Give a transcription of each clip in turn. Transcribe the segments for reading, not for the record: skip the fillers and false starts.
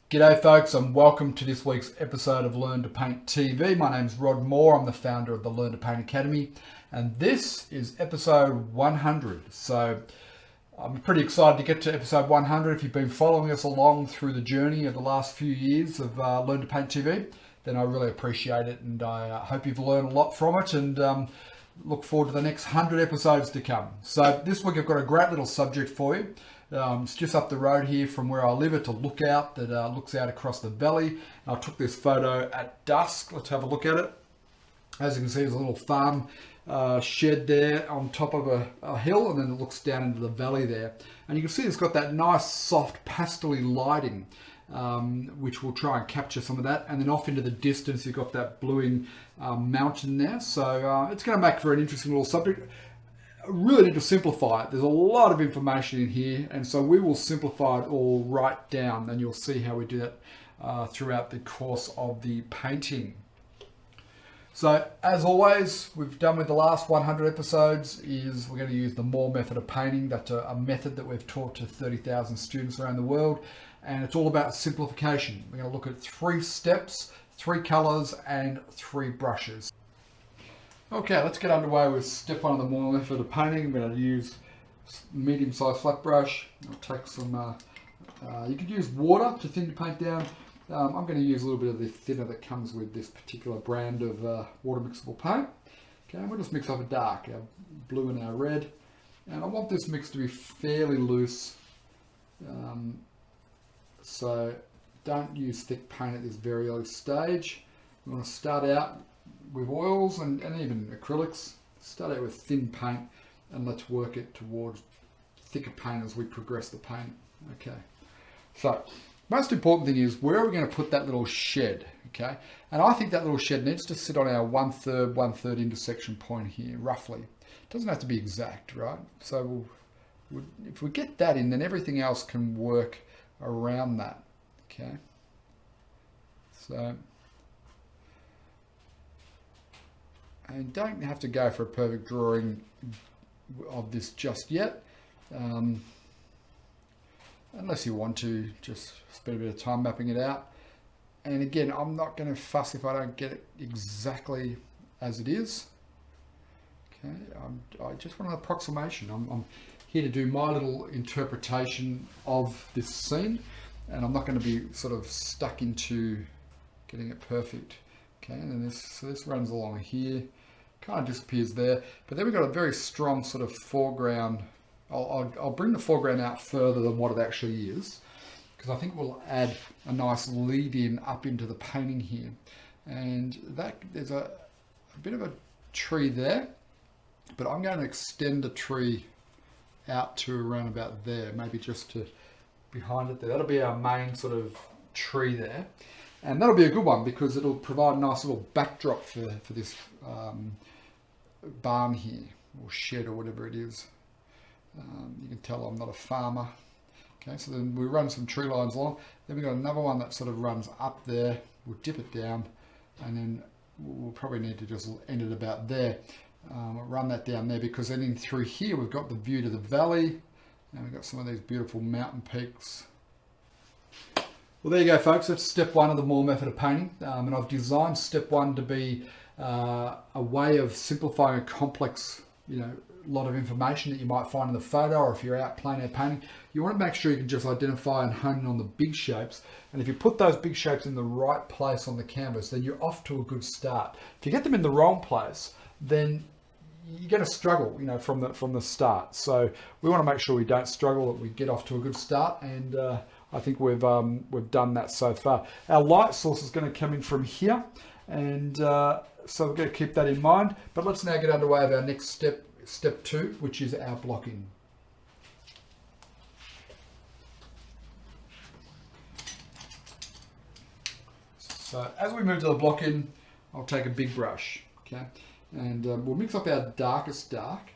G'day folks and welcome to this week's episode of Learn to Paint TV. My name's Rod Moore, I'm the founder of the Learn to Paint Academy and this is episode 100. So I'm pretty excited to get to episode 100. If you've been following us along through the journey of the last few years of Learn to Paint TV, then I really appreciate it and I hope you've learned a lot from it and look forward to the next 100 episodes to come. So this week I've got a great little subject for you. It's just up the road here from where I live. It's a lookout that looks out across the valley. I took this photo at dusk. Let's have a look at it. As you can see, there's a little farm shed there on top of a hill, and then it looks down into the valley there. And you can see it's got that nice soft pastel-y lighting, which will try and capture some of that. And then off into the distance, you've got that bluing mountain there. So it's going to make for an interesting little subject. Really need to simplify it. There's a lot of information in here, and so we will simplify it all right down, and you'll see how we do that throughout the course of the painting. So as always, we've done with the last 100 episodes is we're going to use the Moore method of painting. That's a method that we've taught to 30,000 students around the world, and it's all about simplification. We're going to look at 3 steps, 3 colors, and 3 brushes. Okay, let's get underway with step 1 of the Moore method of painting. I'm going to use medium-sized flat brush. I'll take some, you could use water to thin the paint down. I'm going to use a little bit of the thinner that comes with this particular brand of water mixable paint. Okay, and we'll just mix up a dark, our blue and our red. And I want this mix to be fairly loose. So don't use thick paint at this very early stage. We want to start out with oils and even acrylics. Start out with thin paint and let's work it towards thicker paint as we progress the paint. Okay, so most important thing is where are we going to put that little shed? Okay, and I think that little shed needs to sit on our 1/3 intersection point here, roughly. It doesn't have to be exact, right? So if we get that in, then everything else can work around that. Okay, so and don't have to go for a perfect drawing of this just yet, unless you want to just spend a bit of time mapping it out. And again, I'm not going to fuss if I don't get it exactly as it is. Okay, I just want an approximation. I'm here to do my little interpretation of this scene, and I'm not going to be sort of stuck into getting it perfect. Okay, and so this runs along here, kind of disappears there, but then we've got a very strong sort of foreground. I'll bring the foreground out further than what it actually is, because I think we'll add a nice lead in up into the painting here. And that there's a bit of a tree there, but I'm going to extend the tree out to around about there, maybe just to behind it there. That'll be our main sort of tree there. And that'll be a good one because it'll provide a nice little backdrop for this barn here, or shed, or whatever it is. You can tell I'm not a farmer. Okay, so then we run some tree lines along. Then we've got another one that sort of runs up there. We'll dip it down, and then we'll probably need to just end it about there. Run that down there, because then in through here we've got the view to the valley, and we've got some of these beautiful mountain peaks. Well, there you go, folks. That's step 1 of the Moore method of painting, and I've designed step 1 to be a way of simplifying a complex, lot of information that you might find in the photo, or if you're out plein air painting. You want to make sure you can just identify and hone in on the big shapes, and if you put those big shapes in the right place on the canvas, then you're off to a good start. If you get them in the wrong place, then you're going to struggle, from the start. So we want to make sure we don't struggle, that we get off to a good start, and I think we've done that so far. Our light source is going to come in from here, and so we're going to keep that in mind. But let's now get underway with our next step, step 2, which is our blocking. So as we move to the blocking, I'll take a big brush, okay, and we'll mix up our darkest dark.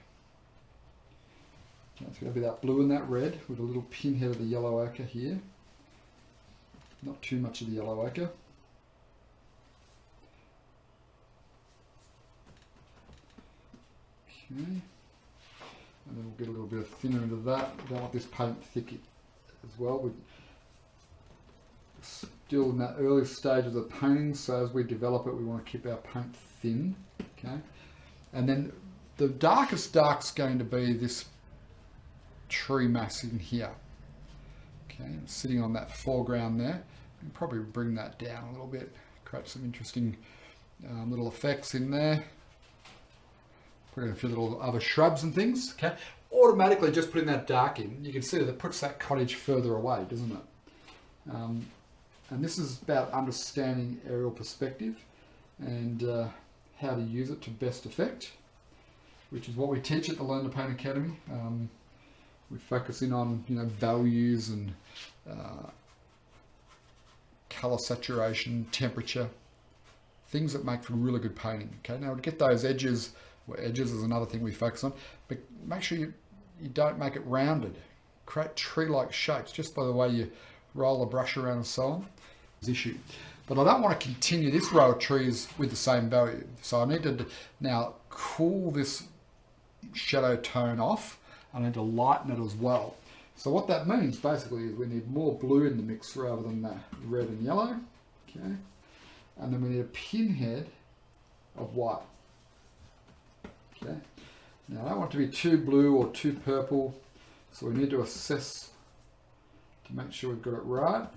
It's going to be that blue and that red with a little pinhead of the yellow ochre here. Not too much of the yellow ochre. Okay. And then we'll get a little bit of thinner into that. We don't want this paint thick as well. We still in that early stage of the painting, so as we develop it, we want to keep our paint thin. Okay, and then the darkest dark's going to be this tree mass in here. Okay, sitting on that foreground there. You can probably bring that down a little bit, create some interesting little effects in there. Put in a few little other shrubs and things. Okay, automatically just putting that dark in, you can see that it puts that cottage further away, doesn't it? And this is about understanding aerial perspective and how to use it to best effect, which is what we teach at the Learn to Paint Academy. We focus in on values and color saturation, temperature, things that make for really good painting. Okay, now to get those edges, edges is another thing we focus on, but make sure you don't make it rounded. Create tree-like shapes just by the way you roll a brush around and so on. Issue. But I don't want to continue this row of trees with the same value. So I need to now cool this shadow tone off. I need to lighten it as well. So what that means basically is we need more blue in the mix rather than the red and yellow. Okay. And then we need a pinhead of white. Okay. Now I don't want it to be too blue or too purple. So we need to assess to make sure we've got it right.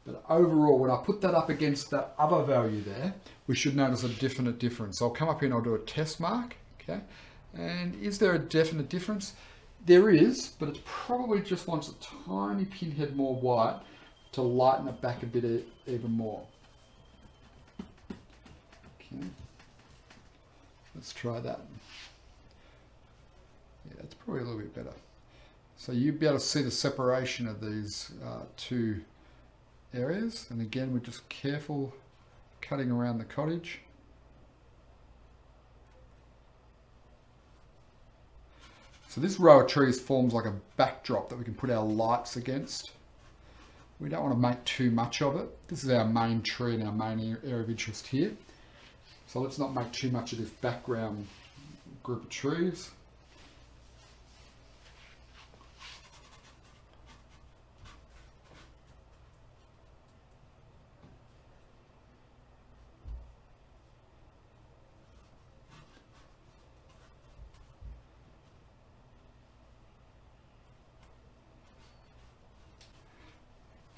But overall, when I put that up against that other value there, we should notice a definite difference. So I'll come up here and I'll do a test mark, okay? And is there a definite difference? There is, but it probably just wants a tiny pinhead more white to lighten it back a bit even more. Okay, let's try that. Yeah, that's probably a little bit better. So you'll be able to see the separation of these two areas, and again we're just careful cutting around the cottage. So this row of trees forms like a backdrop that we can put our lights against. We don't want to make too much of it. This is our main tree and our main area of interest here. So let's not make too much of this background group of trees.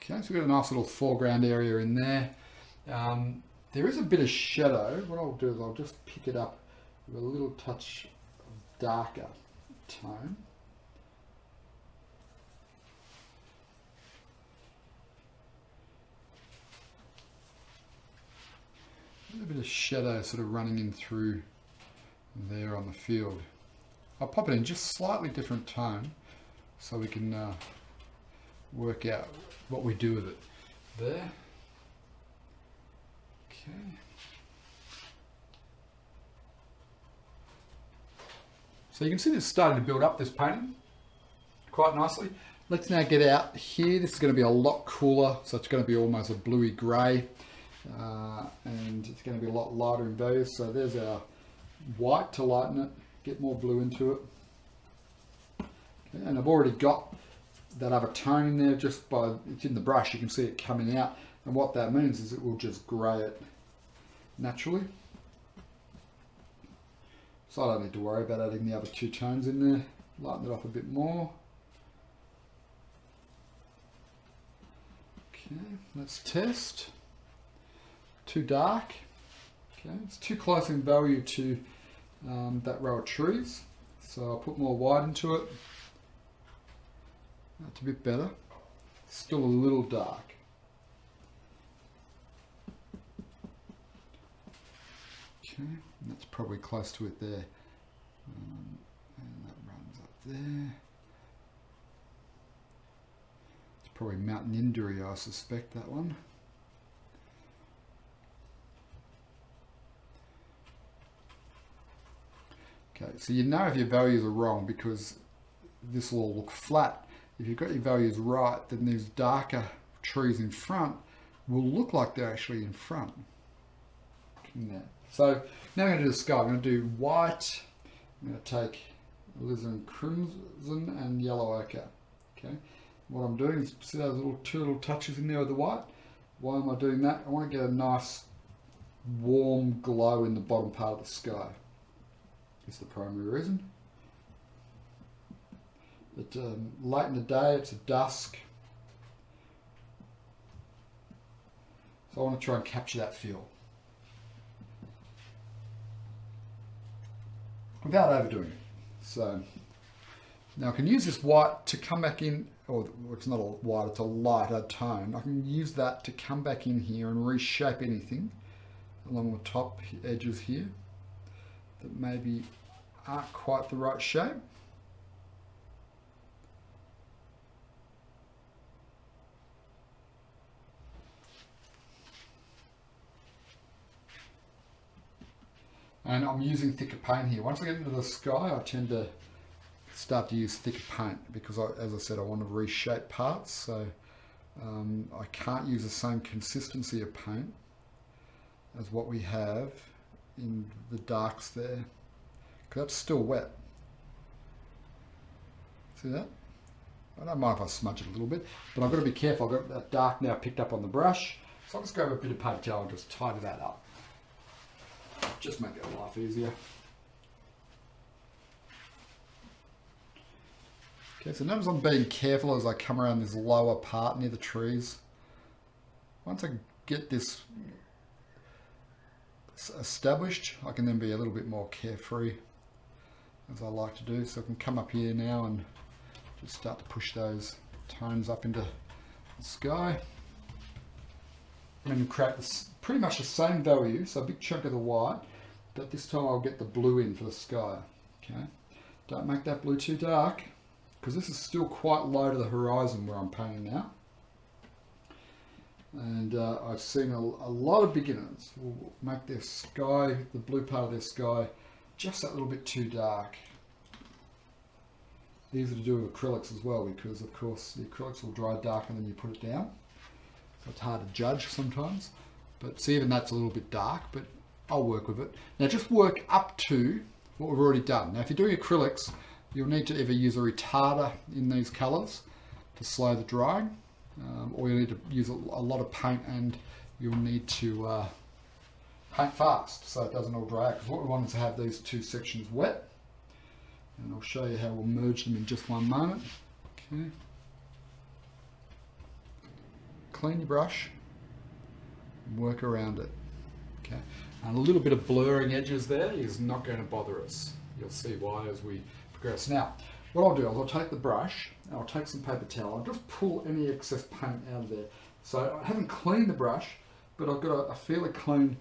Okay, so we've got a nice little foreground area in there. There is a bit of shadow. What I'll do is I'll just pick it up with a little touch of darker tone. A little bit of shadow sort of running in through there on the field. I'll pop it in just slightly different tone so we can work out what we do with it. There. Okay. So you can see this starting to build up, this painting, quite nicely. Let's now get out here. This is going to be a lot cooler, so it's going to be almost a bluey grey, and it's going to be a lot lighter in value. So there's our white to lighten it, get more blue into it. Okay, and I've already got that other tone in there just by, it's in the brush, you can see it coming out, and what that means is it will just grey it naturally. So I don't need to worry about adding the other two tones in there. Lighten it up a bit more. Okay, let's test. Too dark. Okay, it's too close in value to that row of trees, so I'll put more white into it. That's a bit better. Still a little dark. Okay, and that's probably close to it there. And that runs up there. It's probably Mountain Injury, I suspect, that one. Okay, so you know if your values are wrong because this will all look flat. If you've got your values right, then these darker trees in front will look like they're actually in front. So now I'm going to do the sky. I'm going to do white. I'm going to take alizarin crimson and yellow ochre. Okay, what I'm doing is, see those two little touches in there with the white? Why am I doing that? I want to get a nice warm glow in the bottom part of the sky. That's the primary reason. But late in the day, it's a dusk. So I want to try and capture that feel without overdoing it. So now I can use this white to come back in, or it's not a white, it's a lighter tone. I can use that to come back in here and reshape anything along the top edges here that maybe aren't quite the right shape. And I'm using thicker paint here. Once I get into the sky, I tend to start to use thicker paint because, as I said, I want to reshape parts. So I can't use the same consistency of paint as what we have in the darks there, because that's still wet. See that? I don't mind if I smudge it a little bit, but I've got to be careful. I've got that dark now picked up on the brush. So I'll just grab a bit of paper towel and just tidy that up. Just make our life easier. Okay, so notice I'm being careful as I come around this lower part near the trees. Once I get this established, I can then be a little bit more carefree, as I like to do. So I can come up here now and just start to push those tones up into the sky. And then create this, pretty much the same value, so a big chunk of the white, but this time I'll get the blue in for the sky. Okay, don't make that blue too dark, because this is still quite low to the horizon where I'm painting now. And I've seen a lot of beginners will make their sky, the blue part of their sky, just that little bit too dark. Easy to do with acrylics as well, because of course the acrylics will dry darker than you put it down. So it's hard to judge sometimes. But see, even that's a little bit dark, but I'll work with it. Now just work up to what we've already done. Now if you're doing acrylics, you'll need to either use a retarder in these colours to slow the drying, or you'll need to use a lot of paint, and you'll need to paint fast so it doesn't all dry out, because what we want is to have these two sections wet. And I'll show you how we'll merge them in just one moment. Okay. Clean your brush and work around it. Okay. And a little bit of blurring edges there is not going to bother us. You'll see why as we progress. Now, what I'll do is I'll take the brush and I'll take some paper towel and just pull any excess paint out of there. So I haven't cleaned the brush, but I've got a fairly clean,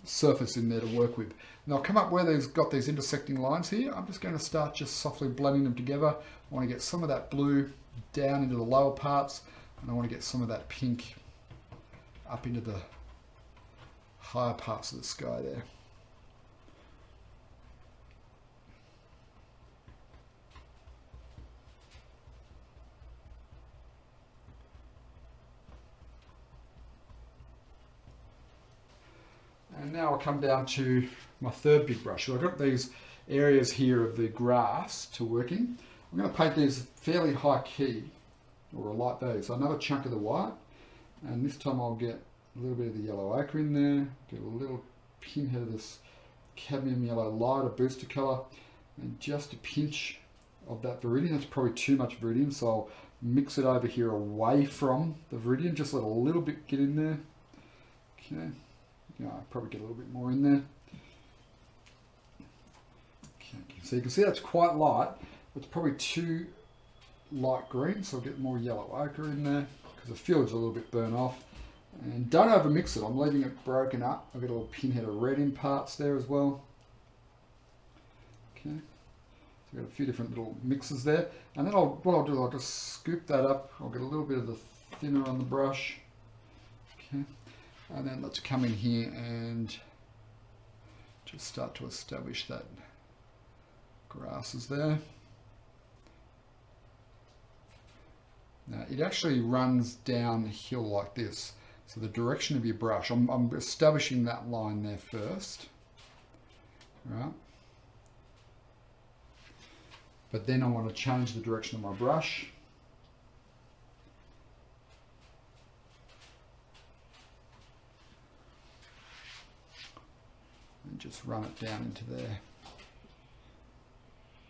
surface in there to work with. And I'll come up where there's got these intersecting lines here. I'm just going to start just softly blending them together. I want to get some of that blue down into the lower parts, and I want to get some of that pink up into the higher parts of the sky there. And now I'll come down to my third big brush. So I've got these areas here of the grass to work in. I'm going to paint these fairly high key, or a light value. So another chunk of the white, and this time I'll get a little bit of the yellow ochre in there, get a little pinhead of this cadmium yellow light, a booster colour, and just a pinch of that viridian. That's probably too much viridian, so I'll mix it over here away from the viridian, just let a little bit get in there. Okay. I'll probably get a little bit more in there. Okay. So you can see that's quite light. It's probably too light green, so I'll get more yellow ochre in there because the field's a little bit burnt off. And don't over mix it. I'm leaving it broken up. I've got a little pinhead of red in parts there as well. Okay. So I've got a few different little mixes there. And then what I'll do, I'll just scoop that up. I'll get a little bit of the thinner on the brush. Okay. And then let's come in here and just start to establish that grass is there. Now it actually runs downhill like this. So the direction of your brush, I'm establishing that line there first. Right. But then I want to change the direction of my brush. And just run it down into there.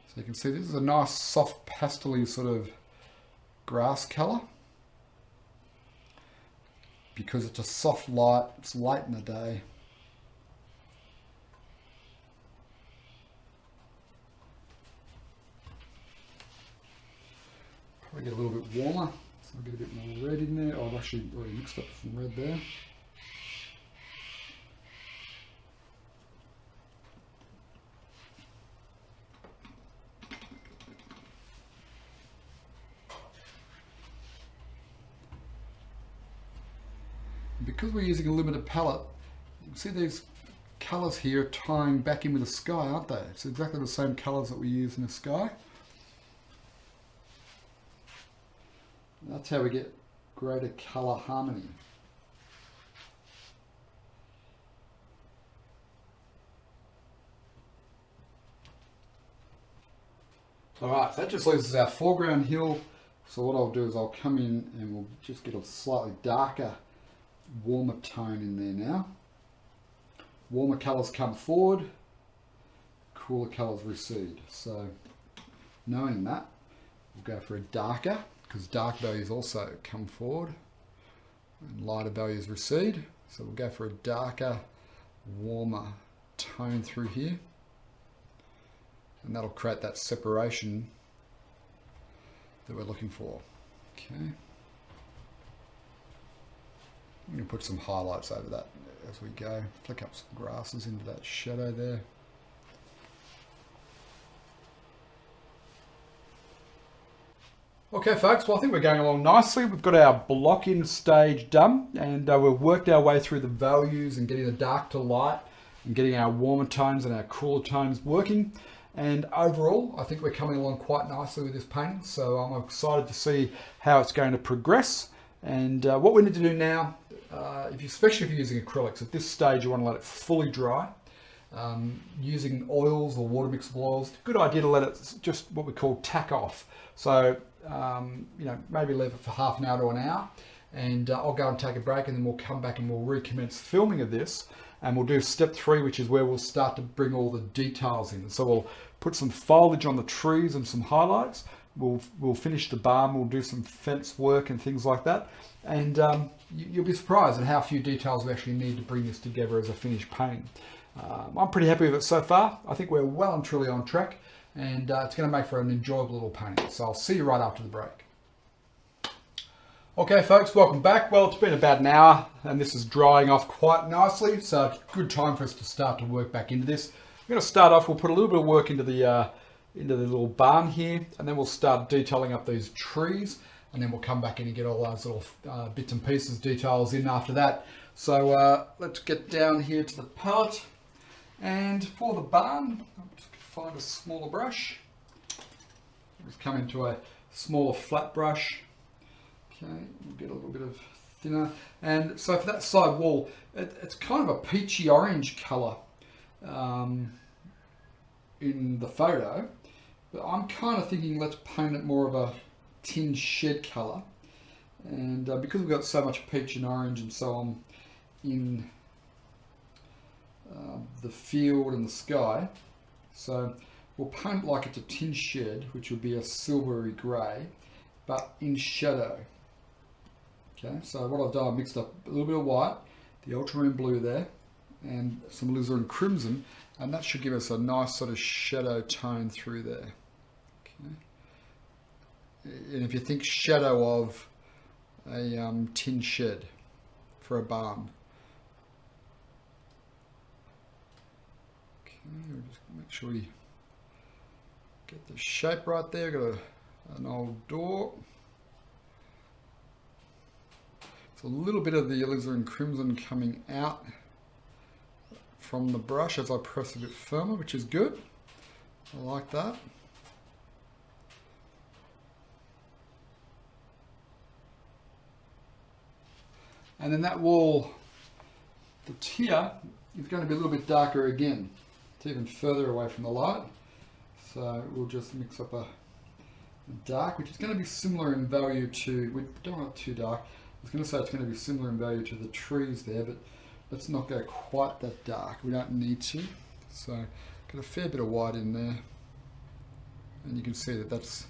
So you can see this is a nice soft pastel-y sort of grass colour. Because it's a soft light, it's late in the day. Probably get a little bit warmer, so I'll get a bit more red in there. Oh, I've actually already mixed up some red there. Because we're using a limited palette, you can see these colours here tying back in with the sky, aren't they? It's exactly the same colours that we use in the sky. That's how we get greater colour harmony. Alright, so that just leaves us our foreground hill. So what I'll do is I'll come in and we'll just get a slightly darker, warmer tone in there now. Warmer colours come forward, cooler colours recede. So knowing that, we'll go for a darker, because dark values also come forward and lighter values recede. So we'll go for a darker, warmer tone through here. And that'll create that separation that we're looking for. Okay. I'm going to put some highlights over that as we go. Flick up some grasses into that shadow there. Okay folks, well I think we're going along nicely. We've got our block-in stage done, and we've worked our way through the values and getting the dark to light and getting our warmer tones and our cooler tones working. And overall, I think we're coming along quite nicely with this painting, so I'm excited to see how it's going to progress. And what we need to do now, especially if you're using acrylics, at this stage you want to let it fully dry. Using oils or water mixable oils, good idea to let it just what we call tack off. So you know, maybe leave it for half an hour to an hour, and I'll go and take a break, and then we'll come back and we'll recommence filming of this, and we'll do step 3, which is where we'll start to bring all the details in. So we'll put some foliage on the trees and some highlights. We'll finish the barn, we'll do some fence work and things like that, and you'll be surprised at how few details we actually need to bring this together as a finished painting. I'm pretty happy with it so far. I think we're well and truly on track, and it's going to make for an enjoyable little painting. So I'll see you right after the break. Okay folks, welcome back. Well, it's been about an hour and this is drying off quite nicely, so it's a good time for us to start to work back into this. We're going to start off, we'll put a little bit of work into the little barn here, and then we'll start detailing up these trees, and then we'll come back in and get all those little bits and pieces, details in after that. So let's get down here to the palette, and for the barn, I'll just find a smaller brush. Just come into a smaller flat brush. Okay, we'll get a little bit of thinner. And so for that side wall, it's kind of a peachy orange colour in the photo, but I'm kind of thinking let's paint it more of a tin shed colour. And because we've got so much peach and orange and so on in the field and the sky, so we'll paint like it's a tin shed, which will be a silvery grey, but in shadow. Okay, so what I've done, I've mixed up a little bit of white, the ultramarine blue there, and some alizarin crimson, and that should give us a nice sort of shadow tone through there. Okay. And if you think shadow of a tin shed for a barn. Okay, we'll just make sure we get the shape right there. Got an old door. A little bit of the alizarin crimson coming out from the brush as I press a bit firmer, which is good. I like that. And then that wall, the tier, is going to be a little bit darker again. It's even further away from the light. So we'll just mix up a dark, which is going to be similar in value to, we don't want it too dark. I was going to say it's going to be similar in value to the trees there, but let's not go quite that dark. We don't need to. So got a fair bit of white in there. And you can see that that's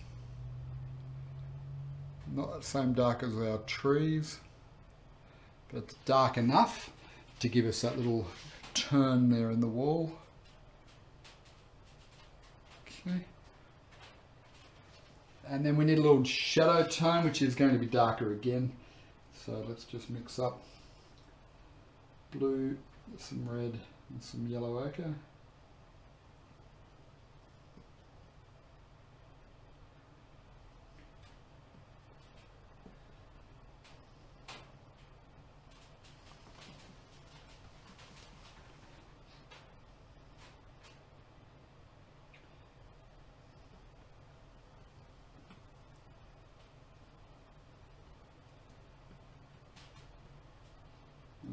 not the same dark as our trees, but it's dark enough to give us that little turn there in the wall. Okay. And then we need a little shadow tone, which is going to be darker again. So let's just mix up blue, some red, and some yellow ochre.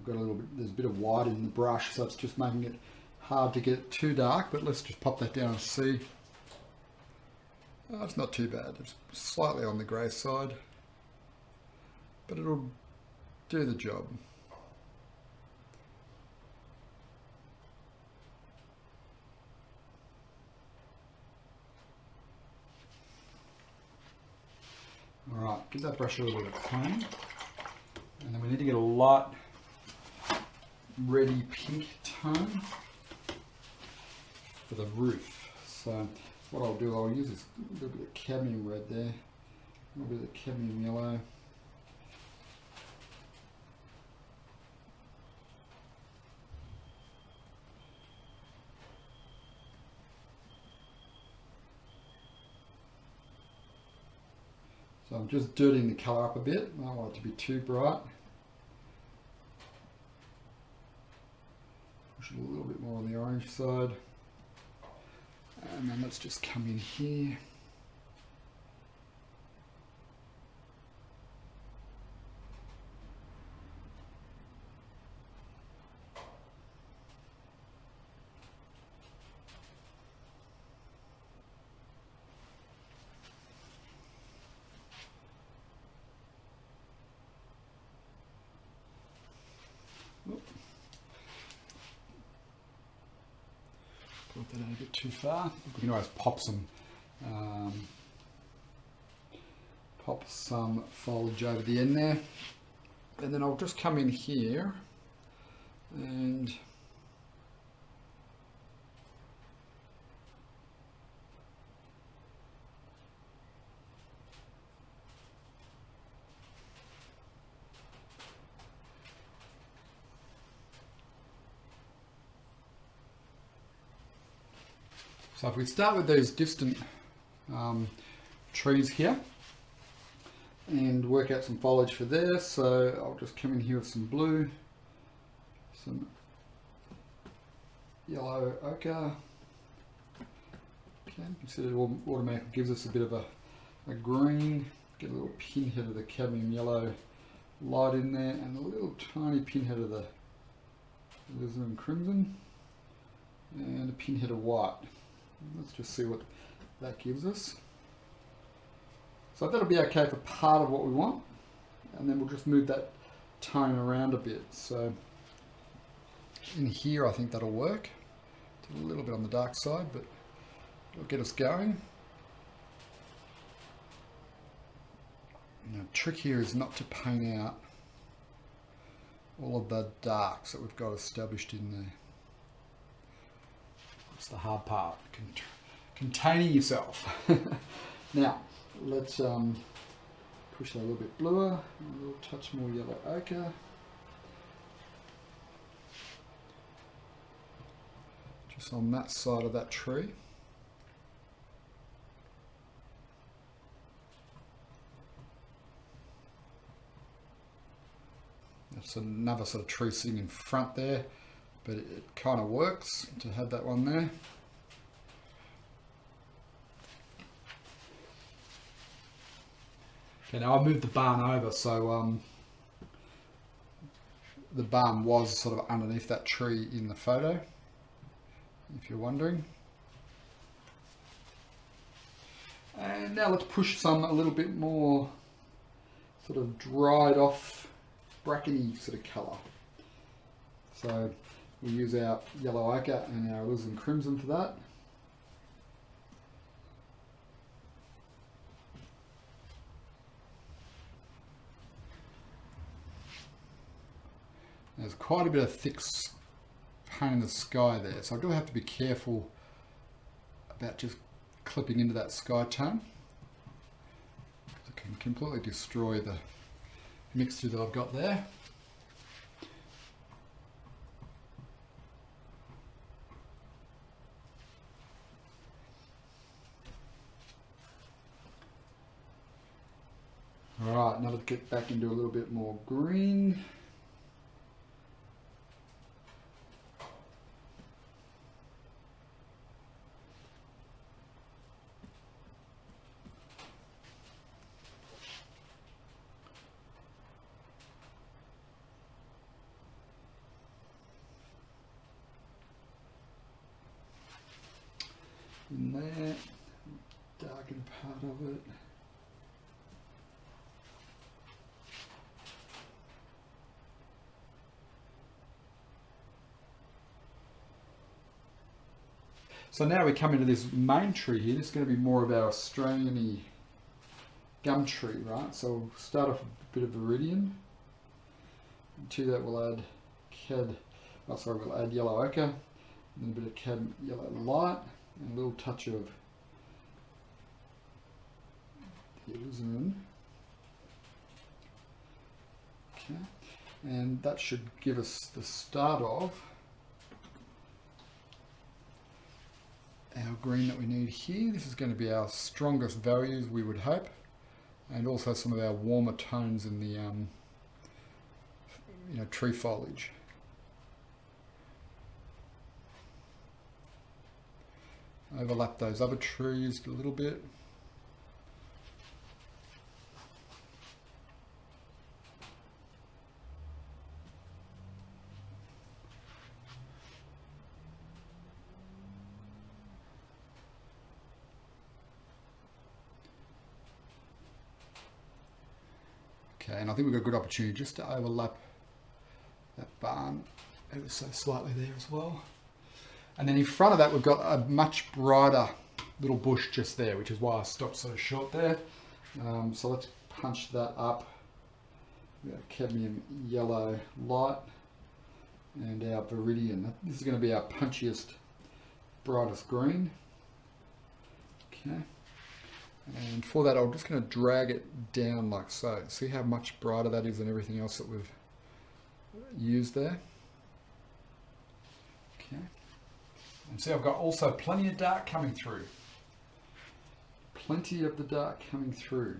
Got a little bit, there's a bit of white in the brush, so it's just making it hard to get it too dark, but let's just pop that down and see. Oh, it's not too bad, it's slightly on the grey side, but it'll do the job. Alright, give that brush a little bit of clean, and then we need to get a light reddy pink tone for the roof. So what I'll do, I'll use this little bit of cadmium red there, a little bit of cadmium yellow. So I'm just dirtying the colour up a bit. I don't want it to be too bright. Push it a little bit more on the orange side. And then let's just come in here. Put that in a bit too far. We can always pop some foliage over the end there, and then I'll just come in here and so if we start with those distant trees here and work out some foliage for there, so I'll just come in here with some blue, some yellow ochre. Okay, you see it automatically gives us a bit of a green, get a little pinhead of the cadmium yellow light in there, and a little tiny pinhead of the alizarin crimson, and a pinhead of white. Let's just see what that gives us. So that'll be okay for part of what we want, and then we'll just move that tone around a bit. So in here I think that'll work. It's a little bit on the dark side, but it'll get us going. Now, the trick here is not to paint out all of the darks that we've got established in there. That's the hard part, containing yourself. Now, let's push that a little bit bluer, a little touch more yellow ochre. Just on that side of that tree. That's another sort of tree sitting in front there, but it kind of works to have that one there. Okay, now I moved the barn over, so the barn was sort of underneath that tree in the photo, if you're wondering. And now let's push some a little bit more sort of dried off brackeny sort of colour. So we'll use our yellow ochre and our alizarin crimson for that. There's quite a bit of thick paint in the sky there, so I do have to be careful about just clipping into that sky tone. It can completely destroy the mixture that I've got there. Alright, now let's get back into a little bit more green. In there, darken part of it. So now we come into this main tree here. This is going to be more of our Australian-y gum tree, right? So we'll start off with a bit of viridian. And to that we'll add we'll add yellow ochre, and then a bit of cad yellow light, and a little touch of the alizarin. Okay, and that should give us the start of our green that we need here. This is going to be our strongest values, we would hope, and also some of our warmer tones in the tree foliage. Overlap those other trees a little bit. Okay, and I think we've got a good opportunity just to overlap that barn ever so slightly there as well. And then in front of that, we've got a much brighter little bush just there, which is why I stopped so short there. So let's punch that up. We've got cadmium yellow light and our viridian. This is going to be our punchiest, brightest green. Okay. And for that, I'm just going to drag it down like so. See how much brighter that is than everything else that we've used there? Okay. And see, I've got also plenty of dark coming through. Plenty of the dark coming through.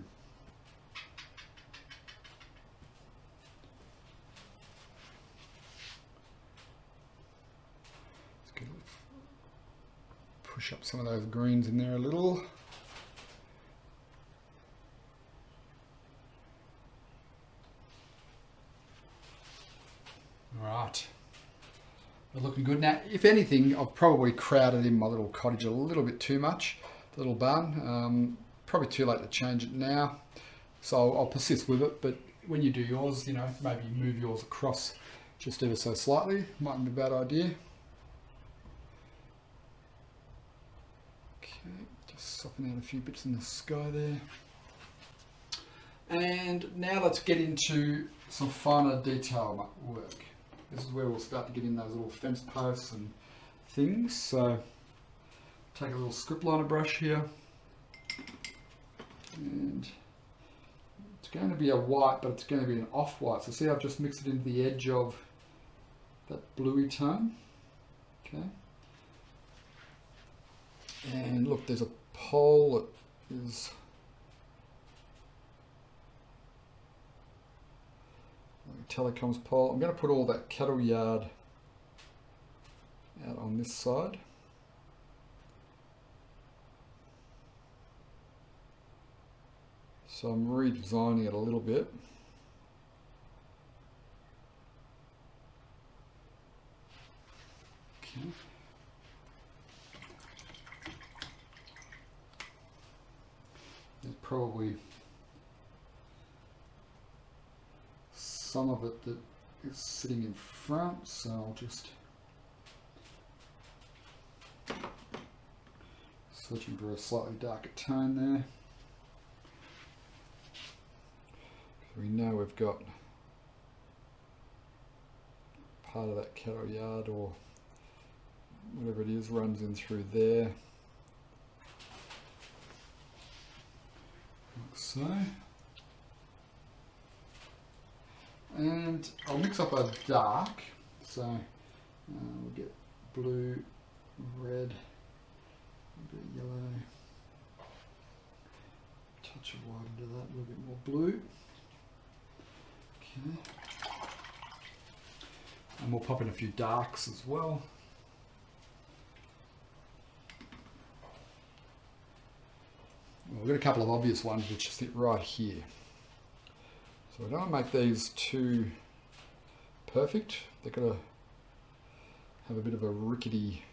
Let's get push up some of those greens in there a little. Right, they're looking good. Now, if anything, I've probably crowded in my little cottage a little bit too much, the little barn. Probably too late to change it now, so I'll persist with it. But when you do yours, maybe move yours across just ever so slightly. Mightn't be a bad idea. Okay, just soften out a few bits in the sky there. And now let's get into some finer detail work. This is where we'll start to get in those little fence posts and things. So take a little script liner brush here, and it's going to be a white, but it's going to be an off-white. So see, I've just mixed it into the edge of that bluey tone. Okay. And look, there's a pole that is telecoms pole. I'm going to put all that cattle yard out on this side. So I'm redesigning it a little bit. Okay. probably some of it that is sitting in front, so I'll just switching for a slightly darker tone there. We know we've got part of that cattle yard or whatever it is runs in through there, like so. And I'll mix up a dark, so we'll get blue, red, a bit of yellow, touch of white into that, a little bit more blue. Okay. And we'll pop in a few darks as well. We've got a couple of obvious ones which sit right here. So we don't want to make these too perfect. They've got to have a bit of a rickety,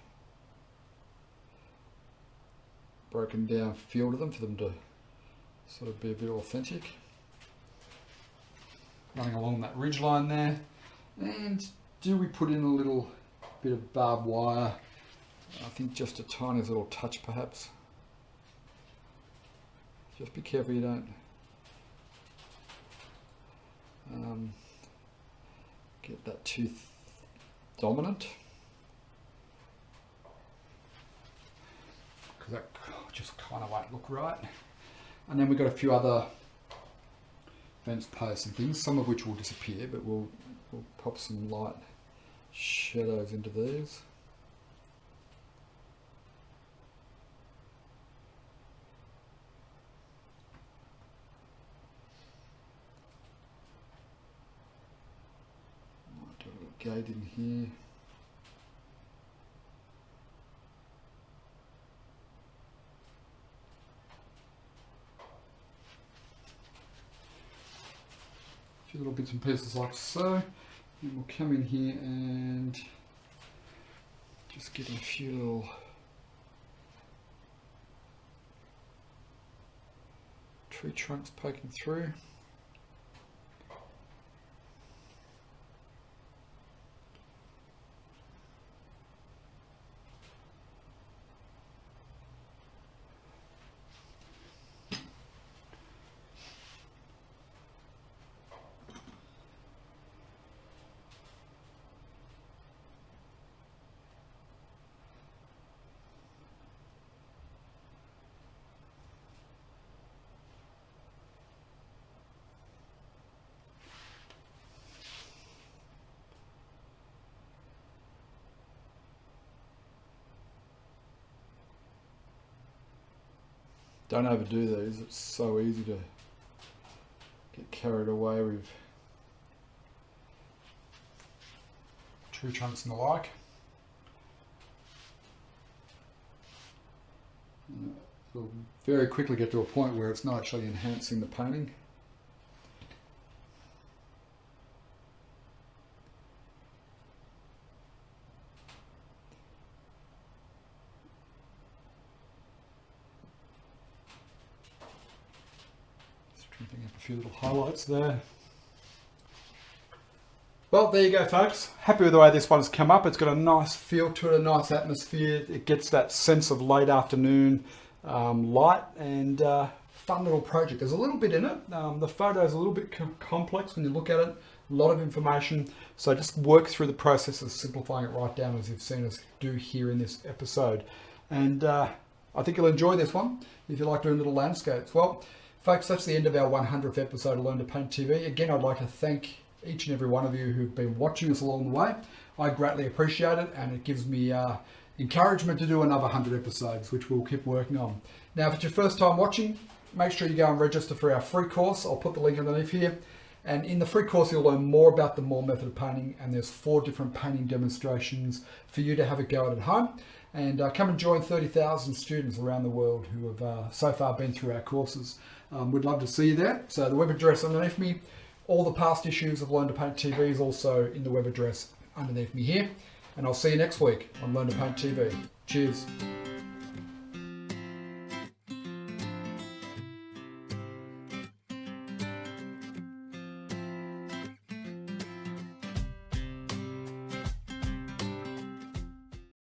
broken down feel to them for them to sort of be a bit authentic. Running along that ridge line there. And do we put in a little bit of barbed wire? I think just a tiny little touch perhaps. Just be careful you don't get that too dominant, because that just kind of won't look right. And then we've got a few other fence posts and things, some of which will disappear, but we'll pop some light shadows into these. Gate in here. A few little bits and pieces like so. And we'll come in here and just get a few little tree trunks poking through. Don't overdo these, it's so easy to get carried away with tree trunks and the like. It'll very quickly get to a point where it's not actually enhancing the painting. Tripping up a few little highlights there. Well, there you go, folks. Happy with the way this one's come up. It's got a nice feel to it, a nice atmosphere. It gets that sense of late afternoon light, and fun little project. There's a little bit in it. The photo's a little bit complex when you look at it. A lot of information. So just work through the process of simplifying it right down, as you've seen us do here in this episode. And I think you'll enjoy this one if you like doing little landscapes. Well, folks, that's the end of our 100th episode of Learn to Paint TV. Again, I'd like to thank each and every one of you who've been watching us along the way. I greatly appreciate it, and it gives me encouragement to do another 100 episodes, which we'll keep working on. Now, if it's your first time watching, make sure you go and register for our free course. I'll put the link underneath here. And in the free course, you'll learn more about the Moore method of painting, and there's 4 different painting demonstrations for you to have a go at home. And come and join 30,000 students around the world who have so far been through our courses. We'd love to see you there. So the web address underneath me, all the past issues of Learn to Paint TV is also in the web address underneath me here. And I'll see you next week on Learn to Paint TV. Cheers.